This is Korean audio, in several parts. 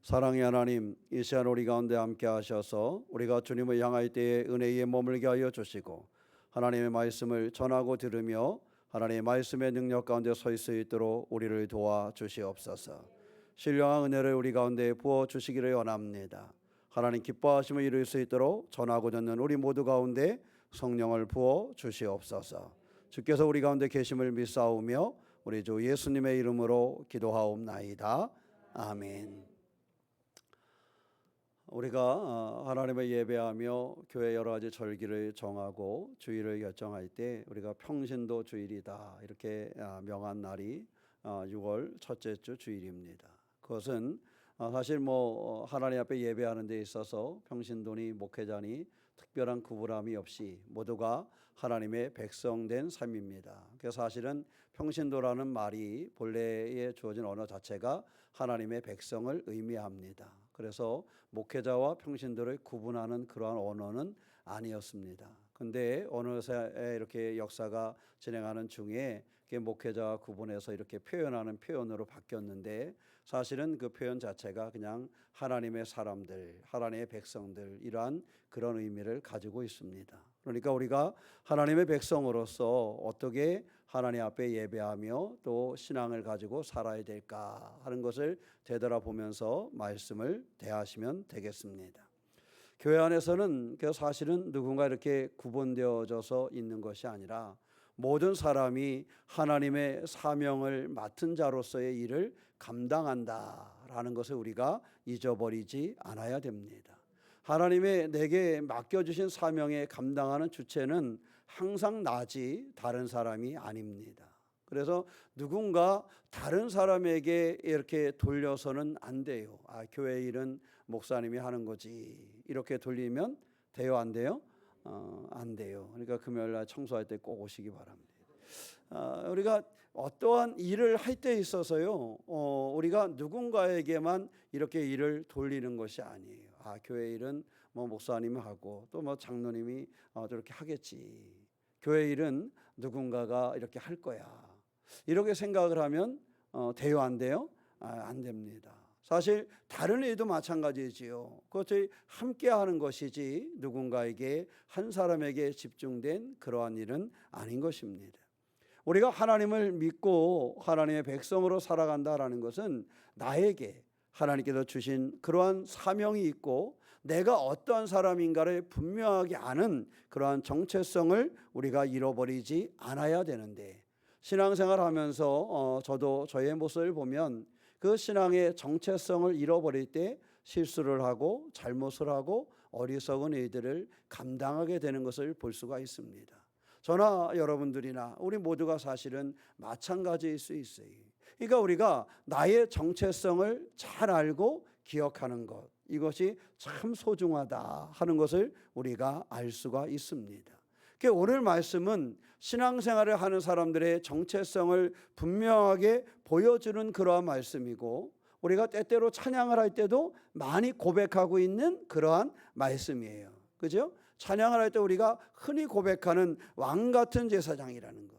사랑의 하나님, 이 시간 우리 가운데 함께 하셔서 우리가 주님을 향할 때에 은혜에 머물게 하여 주시고 하나님의 말씀을 전하고 들으며 하나님의 말씀의 능력 가운데 설 수 있도록 우리를 도와주시옵소서. 신령한 은혜를 우리 가운데 부어주시기를 원합니다. 하나님 기뻐하심을 이룰 수 있도록 전하고 듣는 우리 모두 가운데 성령을 부어주시옵소서. 주께서 우리 가운데 계심을 믿사오며 우리 주 예수님의 이름으로 기도하옵나이다. 아멘. 우리가 하나님을 예배하며 교회 여러 가지 절기를 정하고 주일을 결정할 때 우리가 평신도 주일이다 이렇게 명한 날이 6월 첫째 주 주일입니다. 그것은 사실 하나님 앞에 예배하는 데 있어서 평신도니 목회자니 특별한 구분함이 없이 모두가 하나님의 백성된 삶입니다. 그래서 사실은 평신도라는 말이 본래에 주어진 언어 자체가 하나님의 백성을 의미합니다. 그래서 목회자와 평신도를 구분하는 그러한 언어는 아니었습니다. 근데 어느새 이렇게 역사가 진행하는 중에 목회자와 구분해서 이렇게 표현하는 표현으로 바뀌었는데 사실은 그 표현 자체가 그냥 하나님의 사람들, 하나님의 백성들 이러한 그런 의미를 가지고 있습니다. 그러니까 우리가 하나님의 백성으로서 어떻게 하나님 앞에 예배하며 또 신앙을 가지고 살아야 될까 하는 것을 되돌아보면서 말씀을 대하시면 되겠습니다. 교회 안에서는 사실은 누군가 이렇게 구분되어져서 있는 것이 아니라 모든 사람이 하나님의 사명을 맡은 자로서의 일을 감당한다라는 것을 우리가 잊어버리지 않아야 됩니다. 하나님의 내게 맡겨주신 사명에 감당하는 주체는 항상 나지 다른 사람이 아닙니다. 그래서 누군가 다른 사람에게 이렇게 돌려서는 안 돼요. 교회 일은 목사님이 하는 거지 이렇게 돌리면 돼요, 안 돼요? 안 돼요. 그러니까 금요일날 청소할 때 꼭 오시기 바랍니다. 우리가 어떠한 일을 할 때 있어서요, 우리가 누군가에게만 이렇게 일을 돌리는 것이 아니에요. 교회 일은 목사님이 하고 또 장로님이 저렇게 하겠지. 교회 일은 누군가가 이렇게 할 거야. 이렇게 생각을 하면 돼요, 안 돼요? 안 됩니다. 사실 다른 일도 마찬가지지요. 그것이 함께 하는 것이지 누군가에게 한 사람에게 집중된 그러한 일은 아닌 것입니다. 우리가 하나님을 믿고 하나님의 백성으로 살아간다라는 것은 나에게 하나님께서 주신 그러한 사명이 있고 내가 어떠한 사람인가를 분명하게 아는 그러한 정체성을 우리가 잃어버리지 않아야 되는데 신앙생활 하면서 저도 저의 모습을 보면 그 신앙의 정체성을 잃어버릴 때 실수를 하고 잘못을 하고 어리석은 일들을 감당하게 되는 것을 볼 수가 있습니다. 저나 여러분들이나 우리 모두가 사실은 마찬가지일 수 있어요. 그러니까 우리가 나의 정체성을 잘 알고 기억하는 것, 이것이 참 소중하다 하는 것을 우리가 알 수가 있습니다. 오늘 말씀은 신앙생활을 하는 사람들의 정체성을 분명하게 보여주는 그러한 말씀이고 우리가 때때로 찬양을 할 때도 많이 고백하고 있는 그러한 말씀이에요. 그죠? 찬양을 할 때 우리가 흔히 고백하는 왕같은 제사장이라는 거,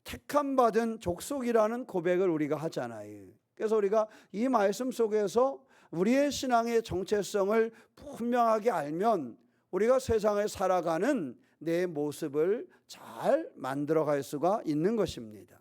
택함 받은 족속이라는 고백을 우리가 하잖아요. 그래서 우리가 이 말씀 속에서 우리의 신앙의 정체성을 분명하게 알면 우리가 세상을 살아가는 내 모습을 잘 만들어갈 수가 있는 것입니다.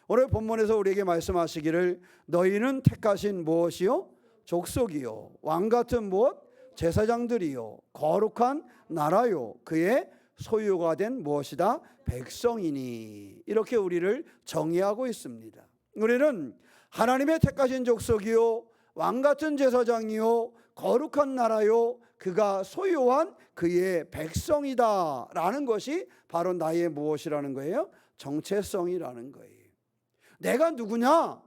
오늘 본문에서 우리에게 말씀하시기를 너희는 택하신 무엇이요? 족속이요 왕같은 무엇? 제사장들이요 거룩한 나라요 그의 소유가 된 무엇이다? 백성이니. 이렇게 우리를 정의하고 있습니다. 우리는 하나님의 택하신 족속이요 왕같은 제사장이요 거룩한 나라요 그가 소유한 그의 백성이다 라는 것이 바로 나의 무엇이라는 거예요? 정체성이라는 거예요. 내가 누구냐?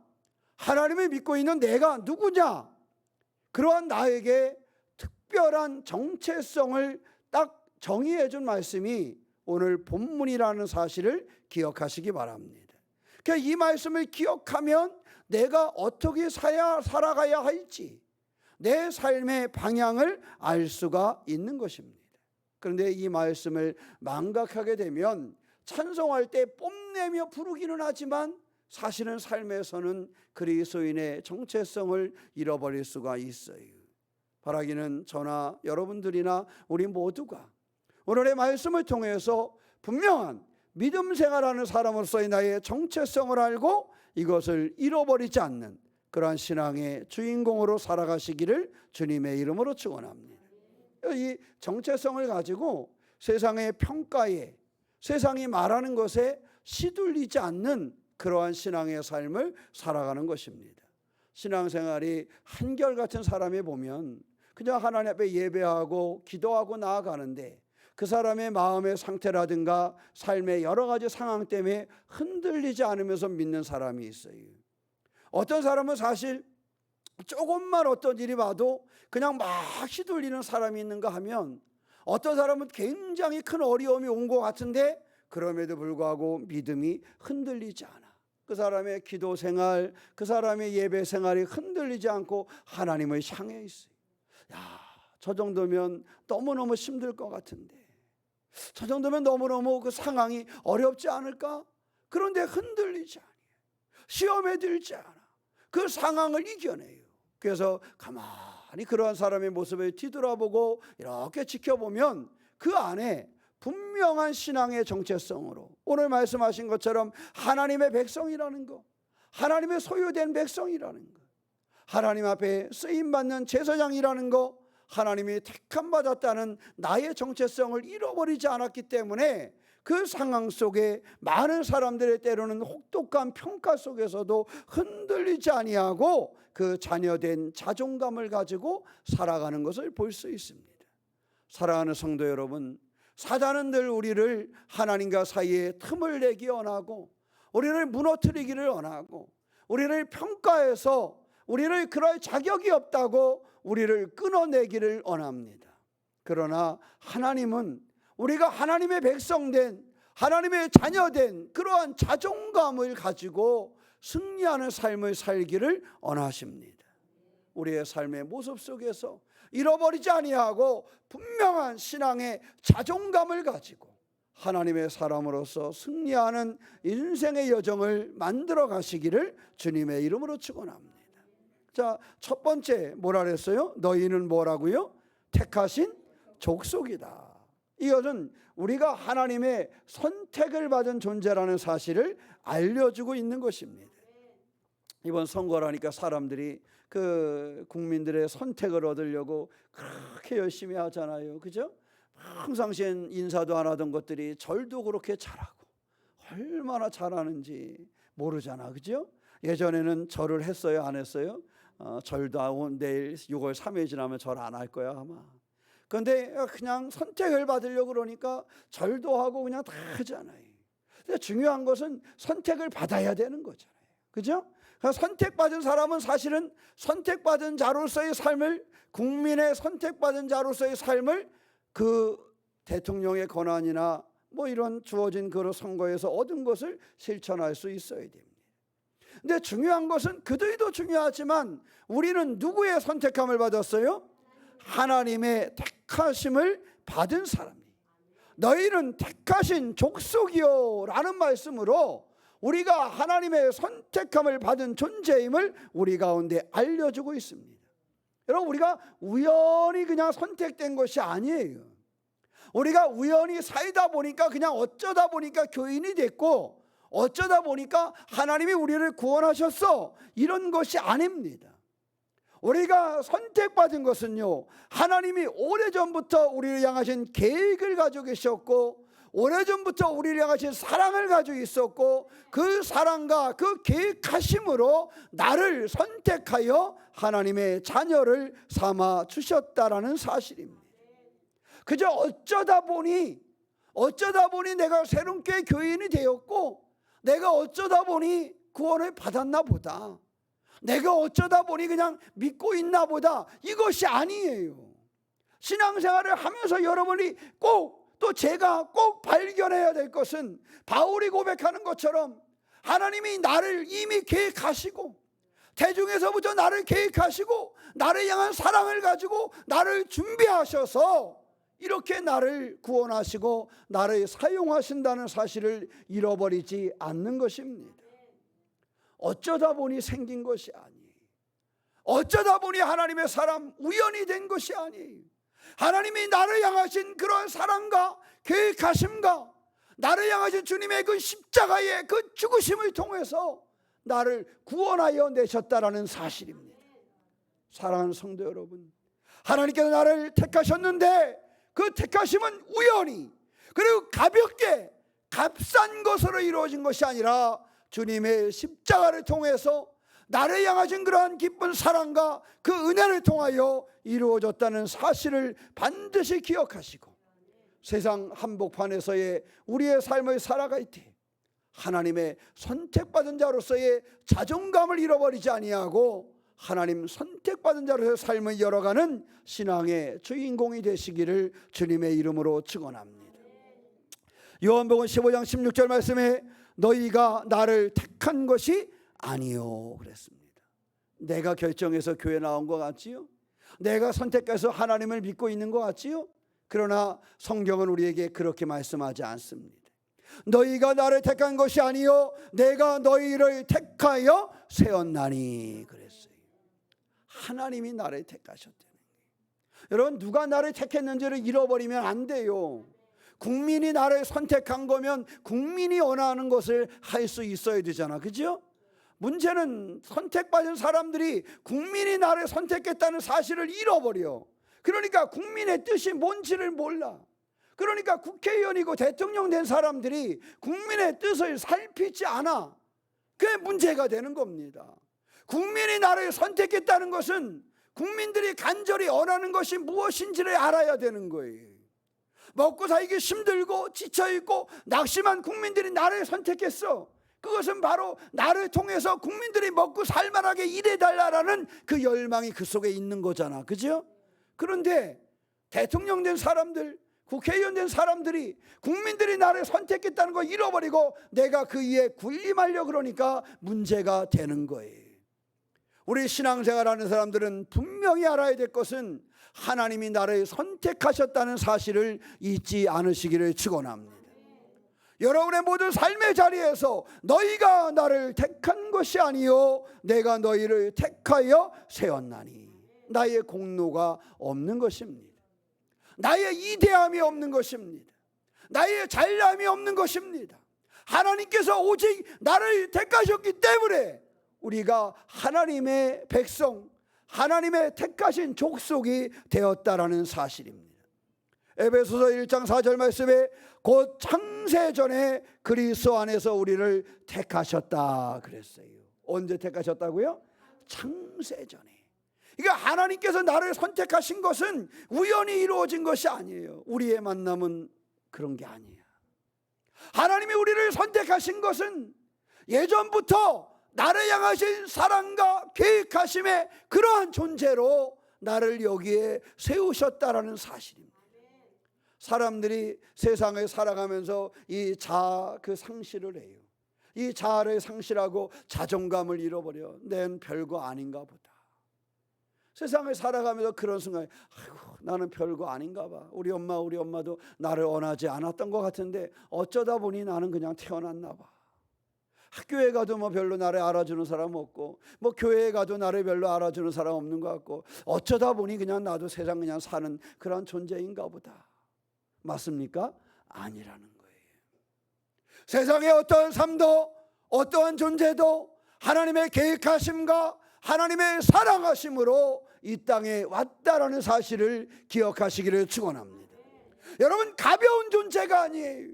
하나님을 믿고 있는 내가 누구냐? 그러한 나에게 특별한 정체성을 딱 정의해 준 말씀이 오늘 본문이라는 사실을 기억하시기 바랍니다. 그러니까 이 말씀을 기억하면 내가 어떻게 살아가야 할지 내 삶의 방향을 알 수가 있는 것입니다. 그런데 이 말씀을 망각하게 되면 찬송할 때 뽐내며 부르기는 하지만 사실은 삶에서는 그리스도인의 정체성을 잃어버릴 수가 있어요. 바라기는 저나 여러분들이나 우리 모두가 오늘의 말씀을 통해서 분명한 믿음 생활하는 사람으로서의 나의 정체성을 알고 이것을 잃어버리지 않는 그러한 신앙의 주인공으로 살아가시기를 주님의 이름으로 축원합니다. 이 정체성을 가지고 세상의 평가에, 세상이 말하는 것에 시들리지 않는 그러한 신앙의 삶을 살아가는 것입니다. 신앙생활이 한결같은 사람이 보면 그냥 하나님 앞에 예배하고 기도하고 나아가는데 그 사람의 마음의 상태라든가 삶의 여러 가지 상황 때문에 흔들리지 않으면서 믿는 사람이 있어요. 어떤 사람은 사실 조금만 어떤 일이 와도 그냥 막 휘둘리는 사람이 있는가 하면, 어떤 사람은 굉장히 큰 어려움이 온 것 같은데 그럼에도 불구하고 믿음이 흔들리지 않아. 그 사람의 기도 생활, 그 사람의 예배 생활이 흔들리지 않고 하나님을 향해 있어요. 야, 저 정도면 너무너무 힘들 것 같은데, 저 정도면 너무너무 그 상황이 어렵지 않을까? 그런데 흔들리지 않아요. 시험에 들지 않아. 그 상황을 이겨내요. 그래서 가만히 그러한 사람의 모습을 뒤돌아보고 이렇게 지켜보면 그 안에 분명한 신앙의 정체성으로 오늘 말씀하신 것처럼 하나님의 백성이라는 것, 하나님의 소유된 백성이라는 것, 하나님 앞에 쓰임받는 제사장이라는 것, 하나님이 택함받았다는 나의 정체성을 잃어버리지 않았기 때문에 그 상황 속에 많은 사람들의 때로는 혹독한 평가 속에서도 흔들리지 아니하고 그 자녀된 자존감을 가지고 살아가는 것을 볼 수 있습니다. 사랑하는 성도 여러분, 사단은 늘 우리를 하나님과 사이에 틈을 내기 원하고 우리를 무너뜨리기를 원하고 우리를 평가해서 우리를 그럴 자격이 없다고 우리를 끊어내기를 원합니다. 그러나 하나님은 우리가 하나님의 백성된, 하나님의 자녀된 그러한 자존감을 가지고 승리하는 삶을 살기를 원하십니다. 우리의 삶의 모습 속에서 잃어버리지 아니하고 분명한 신앙의 자존감을 가지고 하나님의 사람으로서 승리하는 인생의 여정을 만들어 가시기를 주님의 이름으로 축원합니다. 자, 첫 번째 뭐라 그랬어요? 너희는 뭐라고요? 택하신 족속이다. 이것은 우리가 하나님의 선택을 받은 존재라는 사실을 알려주고 있는 것입니다. 이번 선거라니까 사람들이 그 국민들의 선택을 얻으려고 그렇게 열심히 하잖아요. 그죠? 평상시엔 인사도 안 하던 것들이 절도 그렇게 잘하고 얼마나 잘하는지 모르잖아. 그죠? 예전에는 절을 했어요, 안 했어요? 절도 하고 내일 6월 3일 지나면 절 안 할 거야 아마. 그런데 그냥 선택을 받으려고 그러니까 절도 하고 그냥 다 하잖아요. 근데 중요한 것은 선택을 받아야 되는 거잖아요. 그죠? 선택받은 사람은 사실은 선택받은 자로서의 삶을, 국민의 선택받은 자로서의 삶을 그 대통령의 권한이나 뭐 이런 주어진 그 선거에서 얻은 것을 실천할 수 있어야 됩니다. 근데 중요한 것은 그들도 중요하지만 우리는 누구의 선택함을 받았어요? 하나님의 택하심을 받은 사람이. 너희는 택하신 족속이요 라는 말씀으로 우리가 하나님의 선택함을 받은 존재임을 우리 가운데 알려주고 있습니다. 여러분, 우리가 우연히 그냥 선택된 것이 아니에요. 우리가 우연히 살다 보니까 그냥 어쩌다 보니까 교인이 됐고 어쩌다 보니까 하나님이 우리를 구원하셨어, 이런 것이 아닙니다. 우리가 선택받은 것은요, 하나님이 오래전부터 우리를 향하신 계획을 가지고 계셨고 오래전부터 우리를 향하신 사랑을 가지고 있었고 그 사랑과 그 계획하심으로 나를 선택하여 하나님의 자녀를 삼아 주셨다라는 사실입니다. 그저 어쩌다 보니 내가 새롭게 교인이 되었고 내가 어쩌다 보니 구원을 받았나 보다, 내가 어쩌다 보니 그냥 믿고 있나 보다, 이것이 아니에요. 신앙생활을 하면서 여러분이 꼭, 또 제가 꼭 발견해야 될 것은 바울이 고백하는 것처럼 하나님이 나를 이미 계획하시고 태중에서부터 나를 계획하시고 나를 향한 사랑을 가지고 나를 준비하셔서 이렇게 나를 구원하시고 나를 사용하신다는 사실을 잃어버리지 않는 것입니다. 어쩌다 보니 생긴 것이 아니에요. 어쩌다 보니 하나님의 사람 우연히 된 것이 아니에요. 하나님이 나를 향하신 그런 사랑과 계획하심과 나를 향하신 주님의 그 십자가의 그 죽으심을 통해서 나를 구원하여 내셨다라는 사실입니다. 사랑하는 성도 여러분, 하나님께서 나를 택하셨는데 그 택하심은 우연히 그리고 가볍게 값싼 것으로 이루어진 것이 아니라 주님의 십자가를 통해서 나를 향하신 그러한 기쁜 사랑과 그 은혜를 통하여 이루어졌다는 사실을 반드시 기억하시고 세상 한복판에서의 우리의 삶을 살아갈 때 하나님의 선택받은 자로서의 자존감을 잃어버리지 아니하고 하나님 선택받은 자로서의 삶을 열어가는 신앙의 주인공이 되시기를 주님의 이름으로 축원합니다. 요한복음 15장 16절 말씀에 너희가 나를 택한 것이 아니요 그랬습니다. 내가 결정해서 교회 나온 것 같지요? 내가 선택해서 하나님을 믿고 있는 것 같지요? 그러나 성경은 우리에게 그렇게 말씀하지 않습니다. 너희가 나를 택한 것이 아니요 내가 너희를 택하여 세웠나니 그랬어요. 하나님이 나를 택하셨다는 거예요. 여러분, 누가 나를 택했는지를 잃어버리면 안 돼요. 국민이 나를 선택한 거면 국민이 원하는 것을 할 수 있어야 되잖아, 그죠? 문제는 선택받은 사람들이 국민이 나를 선택했다는 사실을 잃어버려. 그러니까 국민의 뜻이 뭔지를 몰라. 그러니까 국회의원이고 대통령 된 사람들이 국민의 뜻을 살피지 않아. 그게 문제가 되는 겁니다. 국민이 나를 선택했다는 것은 국민들이 간절히 원하는 것이 무엇인지를 알아야 되는 거예요. 먹고 살기 힘들고 지쳐있고 낙심한 국민들이 나를 선택했어. 그것은 바로 나를 통해서 국민들이 먹고 살만하게 일해달라는 그 열망이 그 속에 있는 거잖아, 그죠? 그런데 대통령 된 사람들, 국회의원 된 사람들이 국민들이 나를 선택했다는 걸 잃어버리고 내가 그 위에 군림하려 그러니까 문제가 되는 거예요. 우리 신앙생활하는 사람들은 분명히 알아야 될 것은 하나님이 나를 선택하셨다는 사실을 잊지 않으시기를 축원합니다. 여러분의 모든 삶의 자리에서 너희가 나를 택한 것이 아니요 내가 너희를 택하여 세웠나니, 나의 공로가 없는 것입니다. 나의 이대함이 없는 것입니다. 나의 잘남이 없는 것입니다. 하나님께서 오직 나를 택하셨기 때문에 우리가 하나님의 백성, 하나님의 택하신 족속이 되었다라는 사실입니다. 에베소서 1장 4절 말씀에 곧 창세전에 그리스도 안에서 우리를 택하셨다 그랬어요. 언제 택하셨다고요? 창세전에. 그러니까 하나님께서 나를 선택하신 것은 우연히 이루어진 것이 아니에요. 우리의 만남은 그런 게 아니에요. 하나님이 우리를 선택하신 것은 예전부터 나를 향하신 사랑과 계획하심의 그러한 존재로 나를 여기에 세우셨다라는 사실입니다. 사람들이 세상을 살아가면서 이 자아 그 상실을 해요. 이 자아를 상실하고 자존감을 잃어버려. 난 별거 아닌가 보다. 세상을 살아가면서 그런 순간에 아이고 나는 별거 아닌가 봐. 우리 엄마도 나를 원하지 않았던 것 같은데 어쩌다 보니 나는 그냥 태어났나 봐. 학교에 가도 뭐 별로 나를 알아주는 사람 없고 뭐 교회에 가도 나를 별로 알아주는 사람 없는 것 같고 어쩌다 보니 그냥 나도 세상 그냥 사는 그런 존재인가 보다. 맞습니까? 아니라는 거예요. 세상의 어떠한 삶도 어떠한 존재도 하나님의 계획하심과 하나님의 사랑하심으로 이 땅에 왔다라는 사실을 기억하시기를 축원합니다. 여러분, 가벼운 존재가 아니에요.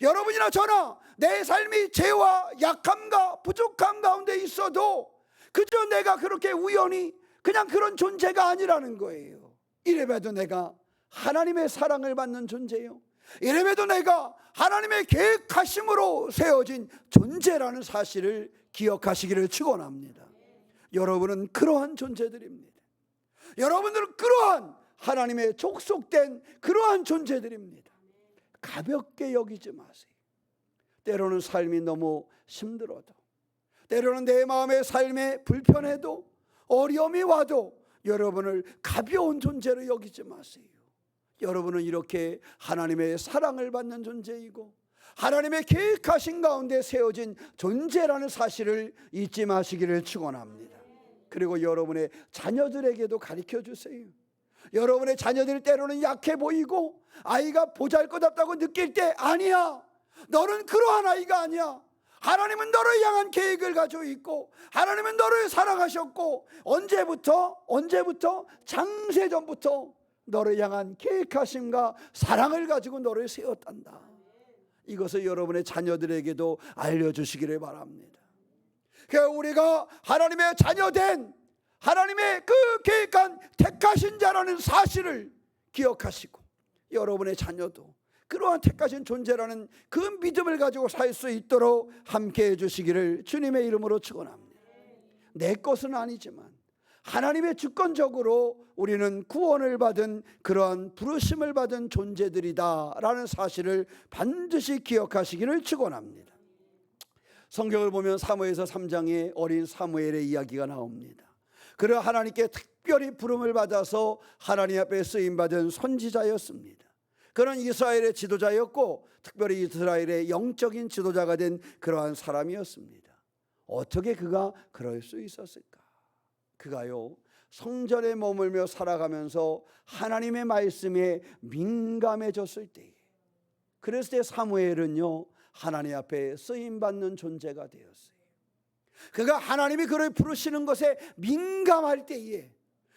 여러분이나 저나 내 삶이 죄와 약함과 부족함 가운데 있어도 그저 내가 그렇게 우연히 그냥 그런 존재가 아니라는 거예요. 이래봬도 내가 하나님의 사랑을 받는 존재요. 이래봬도 내가 하나님의 계획하심으로 세워진 존재라는 사실을 기억하시기를 축원합니다. 여러분은 그러한 존재들입니다. 여러분들은 그러한 하나님의 족속된 그러한 존재들입니다. 가볍게 여기지 마세요. 때로는 삶이 너무 힘들어도, 때로는 내 마음의 삶에 불편해도, 어려움이 와도 여러분을 가벼운 존재로 여기지 마세요. 여러분은 이렇게 하나님의 사랑을 받는 존재이고 하나님의 계획하신 가운데 세워진 존재라는 사실을 잊지 마시기를 축원합니다. 그리고 여러분의 자녀들에게도 가르쳐 주세요. 여러분의 자녀들 때로는 약해 보이고 아이가 보잘것없다고 느낄 때, 아니야, 너는 그러한 아이가 아니야. 하나님은 너를 향한 계획을 가지고 있고 하나님은 너를 사랑하셨고 언제부터? 창세전부터 너를 향한 계획하심과 사랑을 가지고 너를 세웠단다. 이것을 여러분의 자녀들에게도 알려주시기를 바랍니다. 그러니까 우리가 하나님의 자녀된, 하나님의 그 계획한 택하신 자라는 사실을 기억하시고 여러분의 자녀도 그러한 택하신 존재라는 그 믿음을 가지고 살 수 있도록 함께 해주시기를 주님의 이름으로 축원합니다. 내 것은 아니지만 하나님의 주권적으로 우리는 구원을 받은 그러한 부르심을 받은 존재들이다라는 사실을 반드시 기억하시기를 축원합니다. 성경을 보면 사무엘서 3장에 어린 사무엘의 이야기가 나옵니다. 그러 하나님께 특별히 부름을 받아서 하나님 앞에 쓰임받은 선지자였습니다. 그는 이스라엘의 지도자였고 특별히 이스라엘의 영적인 지도자가 된 그러한 사람이었습니다. 어떻게 그가 그럴 수 있었을까? 그가요, 성전에 머물며 살아가면서 하나님의 말씀에 민감해졌을 때에, 그랬을 때 사무엘은요 하나님 앞에 쓰임받는 존재가 되었어요. 그가 하나님이 그를 부르시는 것에 민감할 때에,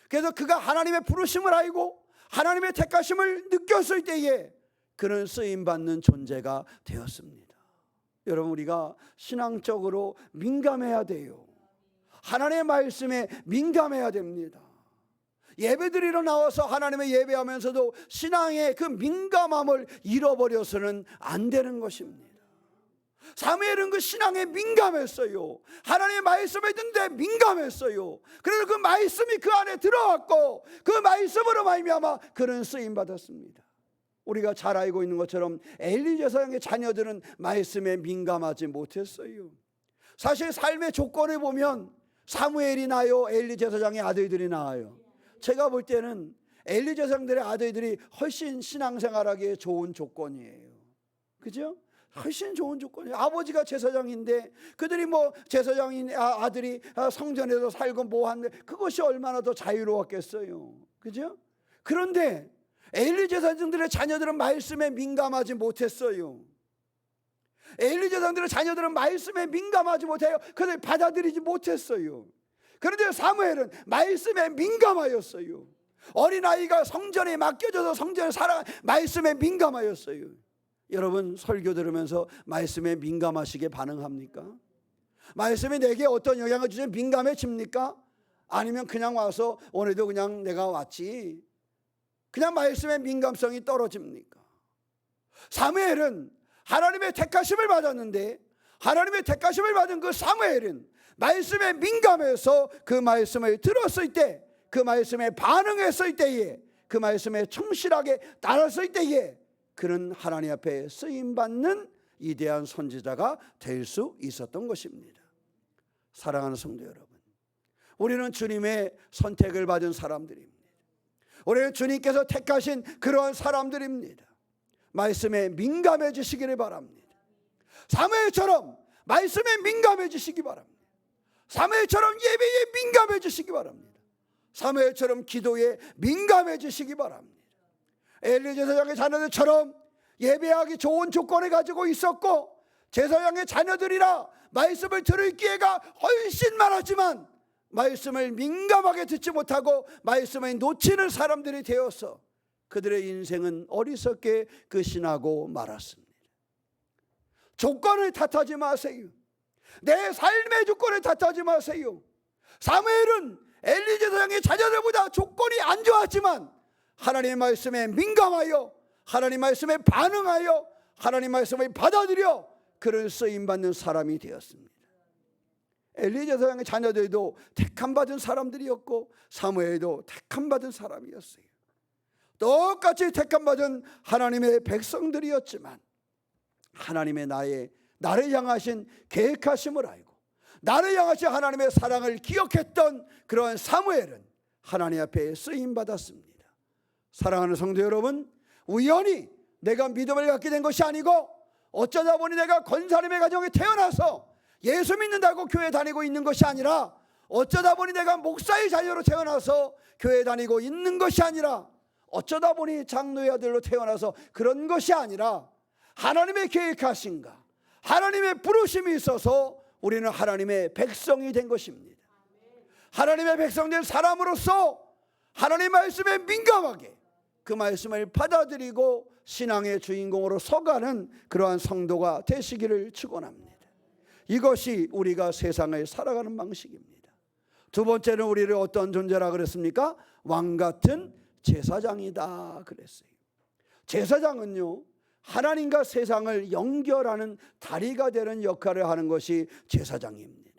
그래서 그가 하나님의 부르심을 알고 하나님의 택하심을 느꼈을 때에 그는 쓰임받는 존재가 되었습니다. 여러분, 우리가 신앙적으로 민감해야 돼요. 하나님의 말씀에 민감해야 됩니다. 예배드리러 나와서 하나님의 예배하면서도 신앙의 그 민감함을 잃어버려서는 안 되는 것입니다. 사무엘은 그 신앙에 민감했어요. 하나님의 말씀을 듣는데 민감했어요. 그래서 그 말씀이 그 안에 들어왔고 그 말씀으로 말미암아 그는 쓰임받았습니다. 우리가 잘 알고 있는 것처럼 엘리 제사장의 자녀들은 말씀에 민감하지 못했어요. 사실 삶의 조건을 보면 사무엘이 나요, 엘리 제사장의 아들들이 나아요. 제가 볼 때는 엘리 제사장들의 아들들이 훨씬 신앙생활하기에 좋은 조건이에요. 그죠? 훨씬 좋은 조건이에요. 아버지가 제사장인데 그들이 뭐 제사장인 아들이 성전에서 살고 뭐 하는데 그것이 얼마나 더 자유로웠겠어요. 그죠? 그런데 엘리 제사장들의 자녀들은 말씀에 민감하지 못했어요. 엘리 제사장들의 자녀들은 말씀에 민감하지 못해요. 그래서 받아들이지 못했어요. 그런데 사무엘은 말씀에 민감하였어요. 어린아이가 성전에 맡겨져서 성전에 살아 말씀에 민감하였어요. 여러분, 설교 들으면서 말씀에 민감하시게 반응합니까? 말씀이 내게 어떤 영향을 주지 민감해집니까? 아니면 그냥 와서 오늘도 그냥 내가 왔지, 그냥 말씀의 민감성이 떨어집니까? 사무엘은 하나님의 택하심을 받았는데 하나님의 택하심을 받은 그 사무엘은 말씀에 민감해서 그 말씀을 들었을 때, 그 말씀에 반응했을 때에, 그 말씀에 충실하게 따랐을 때에 그는 하나님 앞에 쓰임받는 위대한 선지자가 될 수 있었던 것입니다. 사랑하는 성도 여러분, 우리는 주님의 선택을 받은 사람들입니다. 우리는 주님께서 택하신 그러한 사람들입니다. 말씀에 민감해지시기를 바랍니다. 사무엘처럼 말씀에 민감해지시기 바랍니다. 사무엘처럼 예배에 민감해지시기 바랍니다. 사무엘처럼 기도에 민감해지시기 바랍니다. 엘리 제사장의 자녀들처럼 예배하기 좋은 조건을 가지고 있었고 제사장의 자녀들이라 말씀을 들을 기회가 훨씬 많았지만 말씀을 민감하게 듣지 못하고 말씀을 놓치는 사람들이 되어서 그들의 인생은 어리석게 끝이 말았습니다. 조건을 탓하지 마세요. 내 삶의 조건을 탓하지 마세요. 사무엘은 엘리 제사장의 자녀들보다 조건이 안 좋았지만 하나님의 말씀에 민감하여 하나님 말씀에 반응하여 하나님 말씀을 받아들여 그를 쓰임받는 사람이 되었습니다. 엘리 제사장의 자녀들도 택함받은 사람들이었고 사무엘도 택함받은 사람이었어요. 똑같이 택함받은 하나님의 백성들이었지만 하나님의 나를 향하신 계획하심을 알고 나를 향하신 하나님의 사랑을 기억했던 그러한 사무엘은 하나님 앞에 쓰임받았습니다. 사랑하는 성도 여러분, 우연히 내가 믿음을 갖게 된 것이 아니고 어쩌다 보니 내가 권사님의 가정에 태어나서 예수 믿는다고 교회 다니고 있는 것이 아니라, 어쩌다 보니 내가 목사의 자녀로 태어나서 교회 다니고 있는 것이 아니라, 어쩌다 보니 장로의 아들로 태어나서 그런 것이 아니라, 하나님의 계획하신가, 하나님의 부르심이 있어서 우리는 하나님의 백성이 된 것입니다. 하나님의 백성된 사람으로서 하나님의 말씀에 민감하게 그 말씀을 받아들이고 신앙의 주인공으로 서가는 그러한 성도가 되시기를 축원합니다. 이것이 우리가 세상을 살아가는 방식입니다. 두 번째는 우리를 어떤 존재라 그랬습니까? 왕같은 제사장이다 그랬어요. 제사장은요, 하나님과 세상을 연결하는 다리가 되는 역할을 하는 것이 제사장입니다.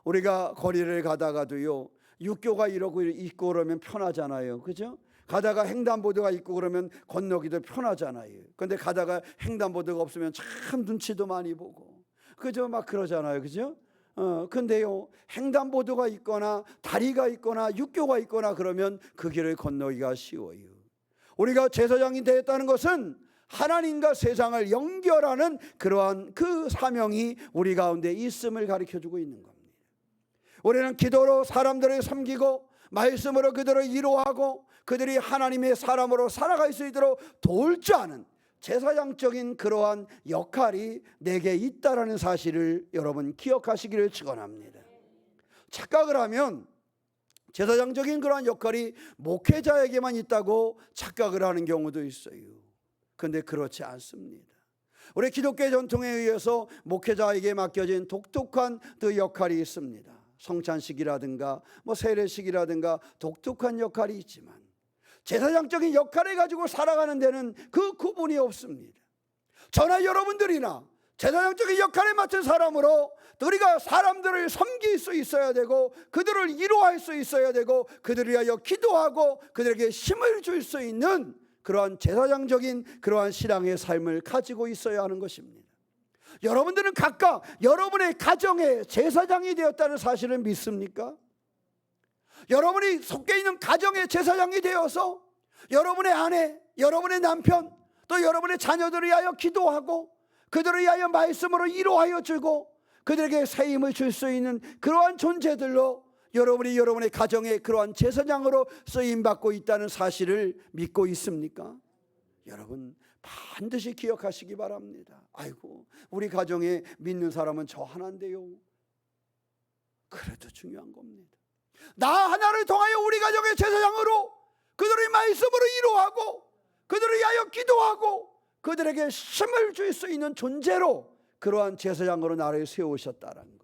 우리가 거리를 가다가도요, 육교가 이러고 있고 그러면 편하잖아요. 그죠? 가다가 횡단보도가 있고 그러면 건너기도 편하잖아요. 그런데 가다가 횡단보도가 없으면 참 눈치도 많이 보고, 그죠? 막 그러잖아요. 그죠? 근데요, 횡단보도가 있거나 다리가 있거나 육교가 있거나 그러면 그 길을 건너기가 쉬워요. 우리가 제사장이 되었다는 것은 하나님과 세상을 연결하는 그러한 그 사명이 우리 가운데 있음을 가르쳐주고 있는 겁니다. 우리는 기도로 사람들을 섬기고 말씀으로 그들을 위로하고 그들이 하나님의 사람으로 살아갈 수 있도록 도울 줄 아는 제사장적인 그러한 역할이 내게 있다라는 사실을 여러분 기억하시기를 축원합니다. 착각을 하면 제사장적인 그러한 역할이 목회자에게만 있다고 착각을 하는 경우도 있어요. 그런데 그렇지 않습니다. 우리 기독교 전통에 의해서 목회자에게 맡겨진 독특한 그 역할이 있습니다. 성찬식이라든가 세례식이라든가 독특한 역할이 있지만 제사장적인 역할을 가지고 살아가는 데는 그 구분이 없습니다. 저나 여러분들이나 제사장적인 역할을 맡은 사람으로 우리가 사람들을 섬길 수 있어야 되고 그들을 위로할 수 있어야 되고 그들을 위하여 기도하고 그들에게 힘을 줄 수 있는 그러한 제사장적인 그러한 신앙의 삶을 가지고 있어야 하는 것입니다. 여러분들은 각각 여러분의 가정의 제사장이 되었다는 사실을 믿습니까? 여러분이 속해 있는 가정의 제사장이 되어서 여러분의 아내, 여러분의 남편, 또 여러분의 자녀들을 위하여 기도하고 그들을 위하여 말씀으로 위로하여 주고 그들에게 새 힘을 줄 수 있는 그러한 존재들로 여러분이 여러분의 가정의 그러한 제사장으로 쓰임받고 있다는 사실을 믿고 있습니까? 여러분 반드시 기억하시기 바랍니다. 아이고, 우리 가정에 믿는 사람은 저 하나인데요. 그래도 중요한 겁니다. 나 하나를 통하여 우리 가정의 제사장으로 그들의 말씀으로 위로하고 그들을 위하여 기도하고 그들에게 힘을 줄 수 있는 존재로 그러한 제사장으로 나를 세우셨다는 거예요.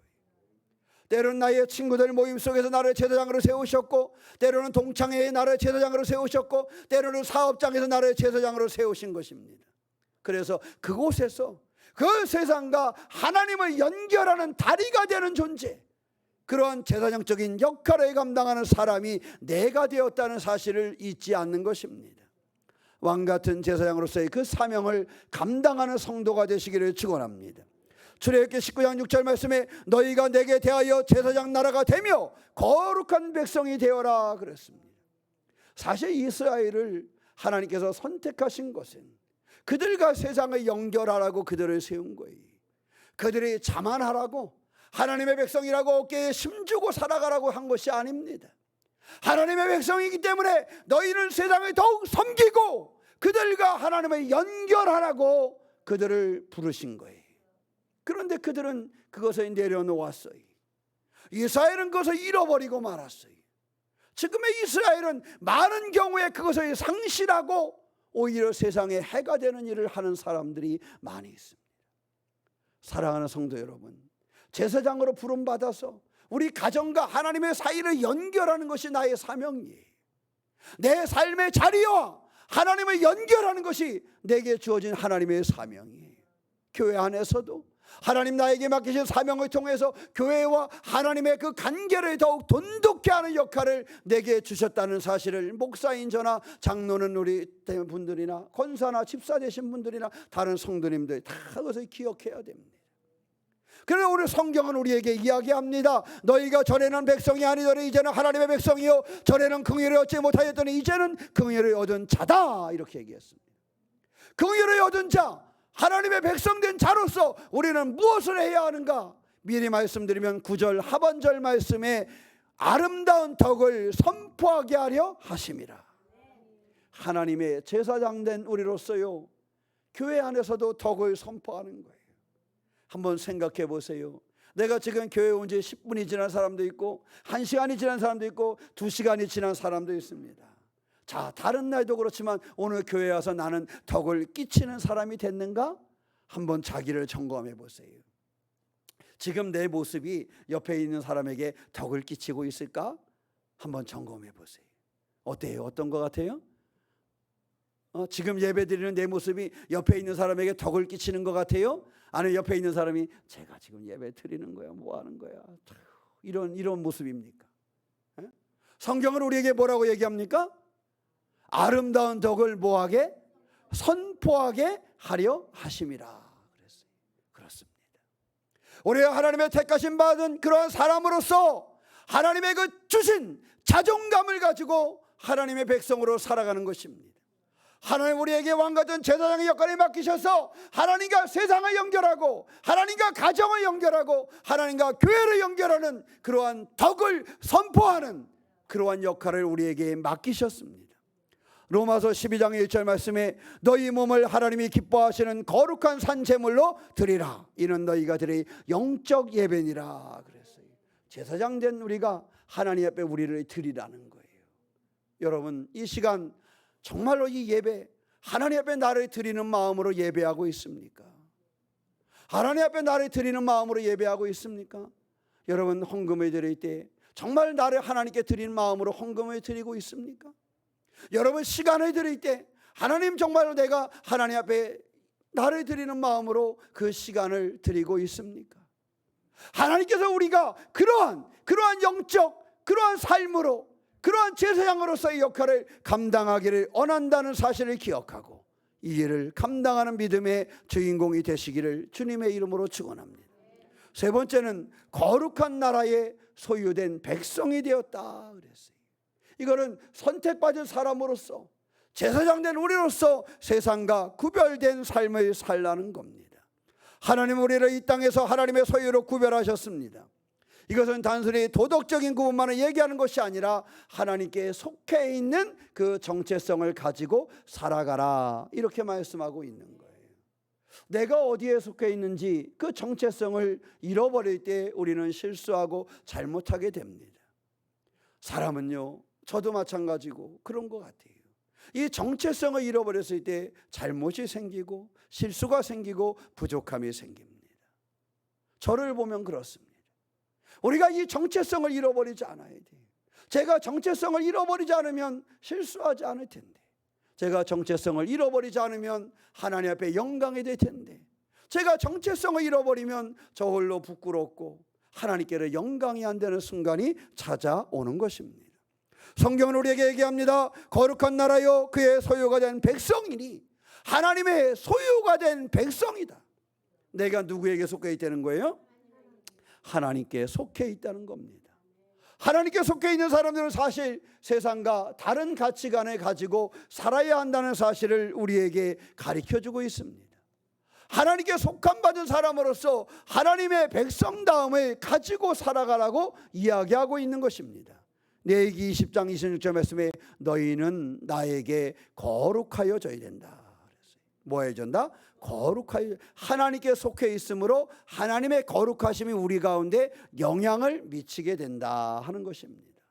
때로는 나의 친구들 모임 속에서 나를 제사장으로 세우셨고, 때로는 동창회에 나를 제사장으로 세우셨고, 때로는 사업장에서 나를 제사장으로 세우신 것입니다. 그래서 그곳에서 그 세상과 하나님을 연결하는 다리가 되는 존재, 그러한 제사장적인 역할을 감당하는 사람이 내가 되었다는 사실을 잊지 않는 것입니다. 왕같은 제사장으로서의 그 사명을 감당하는 성도가 되시기를 축원합니다. 출애굽기 19장 6절 말씀에 너희가 내게 대하여 제사장 나라가 되며 거룩한 백성이 되어라 그랬습니다. 사실 이스라엘을 하나님께서 선택하신 것은 그들과 세상을 연결하라고 그들을 세운 거예요. 그들이 자만하라고 하나님의 백성이라고 어깨에 힘주고 살아가라고 한 것이 아닙니다. 하나님의 백성이기 때문에 너희는 세상을 더욱 섬기고 그들과 하나님을 연결하라고 그들을 부르신 거예요. 그런데 그들은 그것을 내려놓았어요. 이스라엘은 그것을 잃어버리고 말았어요. 지금의 이스라엘은 많은 경우에 그것을 상실하고 오히려 세상에 해가 되는 일을 하는 사람들이 많이 있습니다. 사랑하는 성도 여러분, 제사장으로 부름받아서 우리 가정과 하나님의 사이를 연결하는 것이 나의 사명이에요. 내 삶의 자리와 하나님을 연결하는 것이 내게 주어진 하나님의 사명이에요. 교회 안에서도 하나님 나에게 맡기신 사명을 통해서 교회와 하나님의 그 관계를 더욱 돈독히 하는 역할을 내게 주셨다는 사실을 목사인 저나 장로는 우리 분들이나 권사나 집사 되신 분들이나 다른 성도님들 다 그것을 기억해야 됩니다. 그래서 오늘 성경은 우리에게 이야기합니다. 너희가 전에는 백성이 아니더니 이제는 하나님의 백성이요 전에는 긍휼을 얻지 못하였더니 이제는 긍휼을 얻은 자다 이렇게 얘기했습니다. 긍휼을 얻은 자, 하나님의 백성된 자로서 우리는 무엇을 해야 하는가? 미리 말씀드리면 9절 하반절 말씀에 아름다운 덕을 선포하게 하려 하심이라. 하나님의 제사장 된 우리로서요, 교회 안에서도 덕을 선포하는 거예요. 한번 생각해 보세요. 내가 지금 교회 온 지 10분이 지난 사람도 있고 1시간이 지난 사람도 있고 2시간이 지난 사람도 있습니다. 자, 다른 날도 그렇지만 오늘 교회에 와서 나는 덕을 끼치는 사람이 됐는가? 한번 자기를 점검해 보세요. 지금 내 모습이 옆에 있는 사람에게 덕을 끼치고 있을까? 한번 점검해 보세요. 어때요? 어떤 것 같아요? 지금 예배드리는 내 모습이 옆에 있는 사람에게 덕을 끼치는 것 같아요? 아니면 옆에 있는 사람이 제가 지금 예배 드리는 거야, 뭐 하는 거야, 이런 모습입니까? 성경은 우리에게 뭐라고 얘기합니까? 아름다운 덕을 뭐하게? 선포하게 하려 하심이라 그랬어요. 그렇습니다. 우리가 하나님의 택하심 받은 그러한 사람으로서 하나님의 그 주신 자존감을 가지고 하나님의 백성으로 살아가는 것입니다. 하나님 우리에게 왕같은 제사장의 역할을 맡기셔서 하나님과 세상을 연결하고 하나님과 가정을 연결하고 하나님과 교회를 연결하는 그러한 덕을 선포하는 그러한 역할을 우리에게 맡기셨습니다. 로마서 12장 1절 말씀에 너희 몸을 하나님이 기뻐하시는 거룩한 산제물로 드리라. 이는 너희가 드릴 영적 예배니라 그랬어요. 제사장 된 우리가 하나님 앞에 우리를 드리라는 거예요. 여러분, 이 시간 정말로 이 예배 하나님 앞에 나를 드리는 마음으로 예배하고 있습니까? 하나님 앞에 나를 드리는 마음으로 예배하고 있습니까? 여러분, 헌금을 드릴 때 정말 나를 하나님께 드리는 마음으로 헌금을 드리고 있습니까? 여러분, 시간을 드릴 때 하나님 정말로 내가 하나님 앞에 나를 드리는 마음으로 그 시간을 드리고 있습니까? 하나님께서 우리가 그러한 영적 그러한 삶으로 그러한 제사장으로서의 역할을 감당하기를 원한다는 사실을 기억하고 이 일을 감당하는 믿음의 주인공이 되시기를 주님의 이름으로 축원합니다. 세 번째는 거룩한 나라의 소유된 백성이 되었다 그랬어요. 이거는 선택받은 사람으로서 제사장 된 우리로서 세상과 구별된 삶을 살라는 겁니다. 하나님 우리를 이 땅에서 하나님의 소유로 구별하셨습니다. 이것은 단순히 도덕적인 구분만을 얘기하는 것이 아니라 하나님께 속해 있는 그 정체성을 가지고 살아가라 이렇게 말씀하고 있는 거예요. 내가 어디에 속해 있는지 그 정체성을 잃어버릴 때 우리는 실수하고 잘못하게 됩니다. 사람은요, 저도 마찬가지고 그런 것 같아요. 이 정체성을 잃어버렸을 때 잘못이 생기고 실수가 생기고 부족함이 생깁니다. 저를 보면 그렇습니다. 우리가 이 정체성을 잃어버리지 않아야 돼요. 제가 정체성을 잃어버리지 않으면 실수하지 않을 텐데, 제가 정체성을 잃어버리지 않으면 하나님 앞에 영광이 될 텐데, 제가 정체성을 잃어버리면 저 홀로 부끄럽고 하나님께로 영광이 안 되는 순간이 찾아오는 것입니다. 성경은 우리에게 얘기합니다. 거룩한 나라요 그의 소유가 된 백성이니, 하나님의 소유가 된 백성이다. 내가 누구에게 속해 있다는 거예요? 하나님께 속해 있다는 겁니다. 하나님께 속해 있는 사람들은 사실 세상과 다른 가치관을 가지고 살아야 한다는 사실을 우리에게 가르쳐주고 있습니다. 하나님께 속한 받은 사람으로서 하나님의 백성다움을 가지고 살아가라고 이야기하고 있는 것입니다. 레위기 20장 26절 말씀에 너희는 나에게 거룩하여져야 된다. 뭐 해준다? 거룩하여, 하나님께 속해 있으므로 하나님의 거룩하심이 우리 가운데 영향을 미치게 된다 하는 것입니다.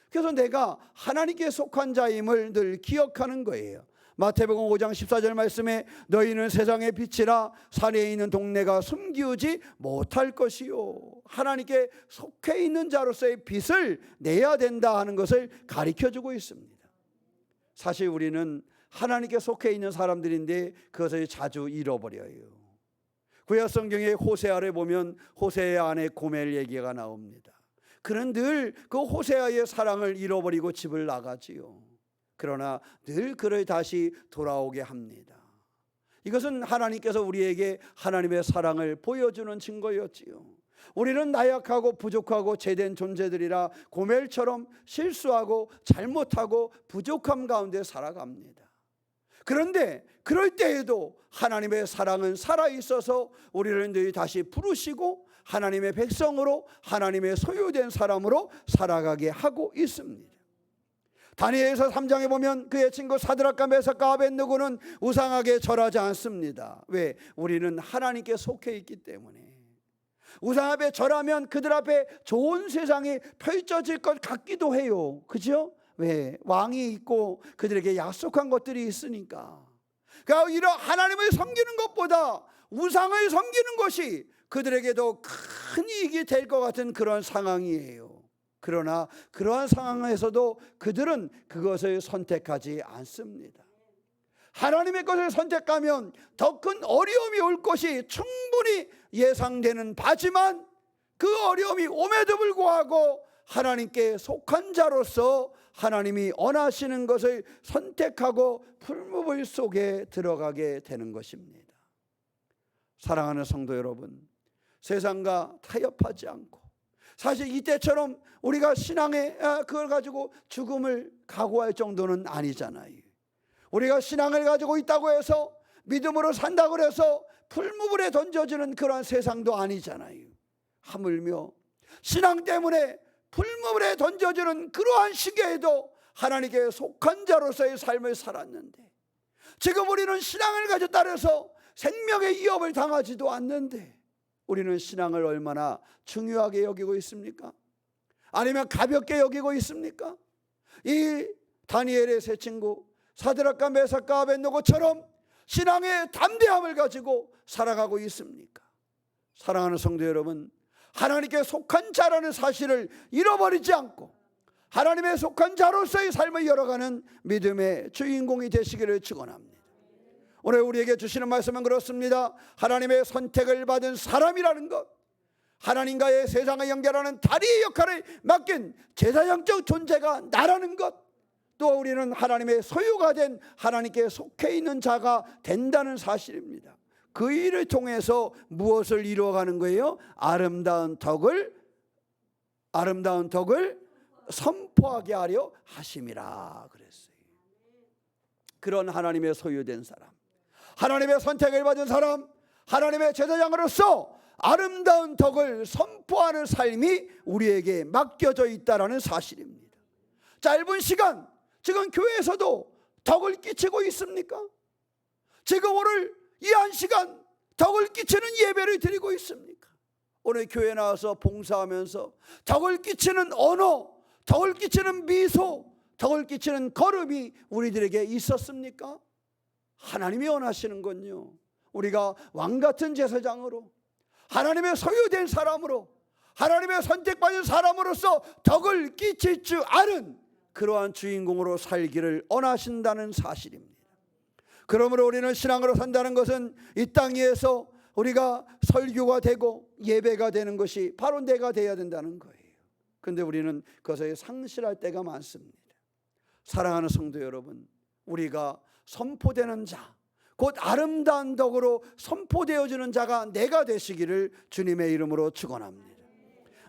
그래서 내가 하나님께 속한 자임을 늘 기억하는 거예요. 마태복음 5장 14절 말씀에 너희는 세상의 빛이라 산에 있는 동네가 숨기우지 못할 것이요, 하나님께 속해 있는 자로서의 빛을 내야 된다 하는 것을 가르쳐주고 있습니다. 사실 우리는 하나님께 속해 있는 사람들인데 그것을 자주 잃어버려요. 구약 성경의 호세아를 보면 호세아 안에 고멜 얘기가 나옵니다. 그는 늘 그 호세아의 사랑을 잃어버리고 집을 나가지요. 그러나 늘 그를 다시 돌아오게 합니다. 이것은 하나님께서 우리에게 하나님의 사랑을 보여주는 증거였지요. 우리는 나약하고 부족하고 죄된 존재들이라 고멜처럼 실수하고 잘못하고 부족함 가운데 살아갑니다. 그런데 그럴 때에도 하나님의 사랑은 살아있어서 우리를 늘 다시 부르시고 하나님의 백성으로, 하나님의 소유된 사람으로 살아가게 하고 있습니다. 다니엘서 3장에 보면 그의 친구 사드락과 메삭과 아벳느고는 우상에게 절하지 않습니다. 왜? 우리는 하나님께 속해 있기 때문에. 우상 앞에 절하면 그들 앞에 좋은 세상이 펼쳐질 것 같기도 해요. 그죠? 왜? 왕이 있고 그들에게 약속한 것들이 있으니까. 그러니까 이런 하나님을 섬기는 것보다 우상을 섬기는 것이 그들에게도 큰 이익이 될 것 같은 그런 상황이에요. 그러나 그러한 상황에서도 그들은 그것을 선택하지 않습니다. 하나님의 것을 선택하면 더 큰 어려움이 올 것이 충분히 예상되는 바지만 그 어려움이 옴에도 불구하고 하나님께 속한 자로서 하나님이 원하시는 것을 선택하고 풀무불 속에 들어가게 되는 것입니다. 사랑하는 성도 여러분, 세상과 타협하지 않고, 사실 이때처럼 우리가 신앙에 그걸 가지고 죽음을 각오할 정도는 아니잖아요. 우리가 신앙을 가지고 있다고 해서 믿음으로 산다고 해서 풀무불에 던져지는 그런 세상도 아니잖아요. 하물며 신앙 때문에 풀무불에 던져지는 그러한 시기에도 하나님께 속한 자로서의 삶을 살았는데, 지금 우리는 신앙을 가졌다 해서 생명의 위협을 당하지도 않는데 우리는 신앙을 얼마나 중요하게 여기고 있습니까? 아니면 가볍게 여기고 있습니까? 이 다니엘의 세 친구 사드락과 메삭과 아벳느고처럼 신앙의 담대함을 가지고 살아가고 있습니까? 사랑하는 성도 여러분, 하나님께 속한 자라는 사실을 잃어버리지 않고 하나님의 속한 자로서의 삶을 열어가는 믿음의 주인공이 되시기를 축원합니다. 오늘 우리에게 주시는 말씀은 그렇습니다. 하나님의 선택을 받은 사람이라는 것, 하나님과의 세상을 연결하는 다리의 역할을 맡긴 제사장적 존재가 나라는 것, 또 우리는 하나님의 소유가 된 하나님께 속해 있는 자가 된다는 사실입니다. 그 일을 통해서 무엇을 이루어가는 거예요? 아름다운 덕을 선포하게 하려 하심이라 그랬어요. 그런 하나님의 소유된 사람, 하나님의 선택을 받은 사람, 하나님의 제사장으로서 아름다운 덕을 선포하는 삶이 우리에게 맡겨져 있다는 사실입니다. 짧은 시간, 지금 교회에서도 덕을 끼치고 있습니까? 지금 오늘 이 한 시간 덕을 끼치는 예배를 드리고 있습니까? 오늘 교회 나와서 봉사하면서 덕을 끼치는 언어, 덕을 끼치는 미소, 덕을 끼치는 걸음이 우리들에게 있었습니까? 하나님이 원하시는 건요, 우리가 왕같은 제사장으로, 하나님의 소유된 사람으로, 하나님의 선택받은 사람으로서 덕을 끼칠 줄 아는 그러한 주인공으로 살기를 원하신다는 사실입니다. 그러므로 우리는 신앙으로 산다는 것은 이 땅 위에서 우리가 설교가 되고 예배가 되는 것이 바로 내가 되어야 된다는 거예요. 그런데 우리는 그것을 상실할 때가 많습니다. 사랑하는 성도 여러분, 우리가 선포되는 자, 곧 아름다운 덕으로 선포되어지는 자가 내가 되시기를 주님의 이름으로 축원합니다.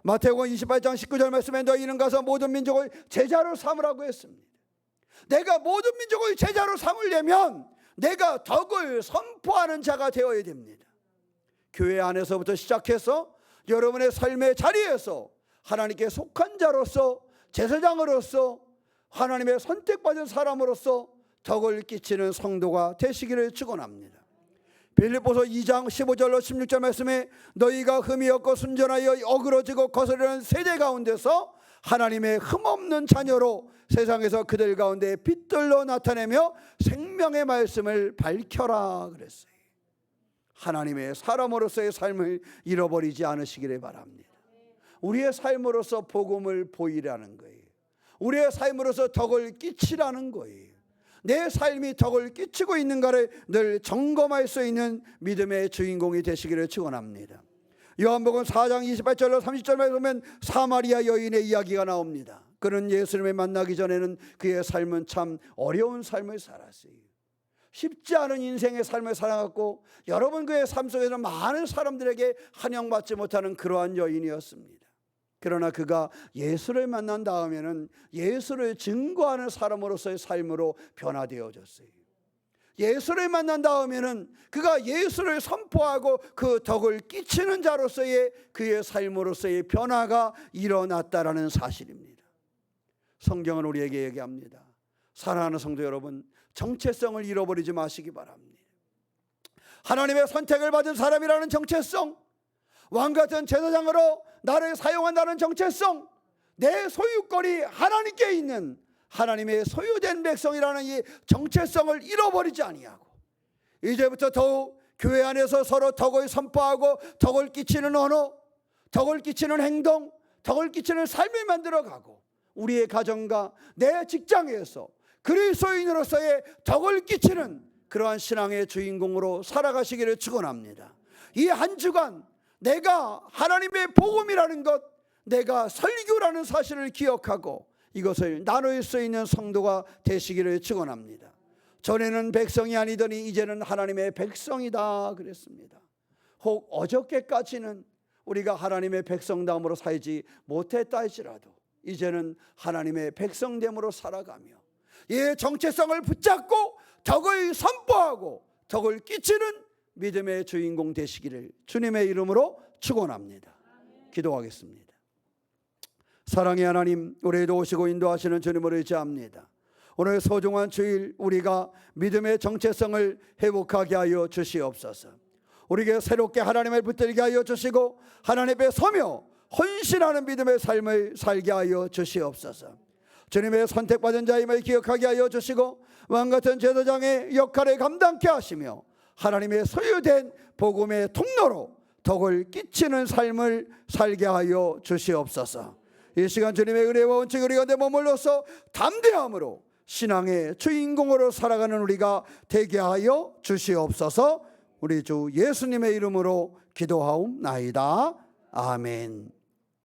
마태복음 28장 19절 말씀에 너희는 가서 모든 민족을 제자로 삼으라고 했습니다. 내가 모든 민족을 제자로 삼으려면 내가 덕을 선포하는 자가 되어야 됩니다. 교회 안에서부터 시작해서 여러분의 삶의 자리에서 하나님께 속한 자로서, 제사장으로서, 하나님의 선택받은 사람으로서 덕을 끼치는 성도가 되시기를 축원합니다. 빌립보서 2장 15절로 16절 말씀에 너희가 흠이 없고 순전하여 어그러지고 거스르는 세대 가운데서 하나님의 흠없는 자녀로 세상에서 그들 가운데 빛들로 나타내며 생명의 말씀을 밝혀라 그랬어요. 하나님의 사람으로서의 삶을 잃어버리지 않으시기를 바랍니다. 우리의 삶으로서 복음을 보이라는 거예요. 우리의 삶으로서 덕을 끼치라는 거예요. 내 삶이 덕을 끼치고 있는가를 늘 점검할 수 있는 믿음의 주인공이 되시기를 축원합니다. 요한복음 4장 28절로 30절에 보면 사마리아 여인의 이야기가 나옵니다. 그는 예수님을 만나기 전에는 그의 삶은 참 어려운 삶을 살았어요. 쉽지 않은 인생의 삶을 살아갔고 여러분 그의 삶 속에서 많은 사람들에게 환영받지 못하는 그러한 여인이었습니다. 그러나 그가 예수를 만난 다음에는 예수를 증거하는 사람으로서의 삶으로 변화되어졌어요. 예수를 만난 다음에는 그가 예수를 선포하고 그 덕을 끼치는 자로서의 그의 삶으로서의 변화가 일어났다라는 사실입니다. 성경은 우리에게 얘기합니다. 사랑하는 성도 여러분, 정체성을 잃어버리지 마시기 바랍니다. 하나님의 선택을 받은 사람이라는 정체성, 왕같은 제사장으로 나를 사용한다는 정체성, 내 소유권이 하나님께 있는 하나님의 소유된 백성이라는 이 정체성을 잃어버리지 아니하고 이제부터 더욱 교회 안에서 서로 덕을 선포하고 덕을 끼치는 언어, 덕을 끼치는 행동, 덕을 끼치는 삶을 만들어가고 우리의 가정과 내 직장에서 그리스도인으로서의 덕을 끼치는 그러한 신앙의 주인공으로 살아가시기를 축원합니다. 이 한 주간 내가 하나님의 복음이라는 것, 내가 설교라는 사실을 기억하고 이것을 나눌 수 있는 성도가 되시기를 축원합니다. 전에는 백성이 아니더니 이제는 하나님의 백성이다 그랬습니다. 혹 어저께까지는 우리가 하나님의 백성됨으로 살지 못했다 할지라도 이제는 하나님의 백성됨으로 살아가며 이 정체성을 붙잡고 덕을 선포하고 덕을 끼치는 믿음의 주인공 되시기를 주님의 이름으로 축원합니다. 기도하겠습니다. 사랑의 하나님, 우리에도 오시고 인도하시는 주님을 의지합니다. 오늘 소중한 주일 우리가 믿음의 정체성을 회복하게 하여 주시옵소서. 우리에게 새롭게 하나님을 붙들게 하여 주시고 하나님 앞에 서며 헌신하는 믿음의 삶을 살게 하여 주시옵소서. 주님의 선택받은 자임을 기억하게 하여 주시고 왕같은 제사장의 역할을 감당케 하시며 하나님의 소유된 복음의 통로로 덕을 끼치는 삶을 살게 하여 주시옵소서. 이 시간 주님의 은혜와 원칙 우리 가운데 머물러서 담대함으로 신앙의 주인공으로 살아가는 우리가 되게 하여 주시옵소서. 우리 주 예수님의 이름으로 기도하옵나이다. 아멘.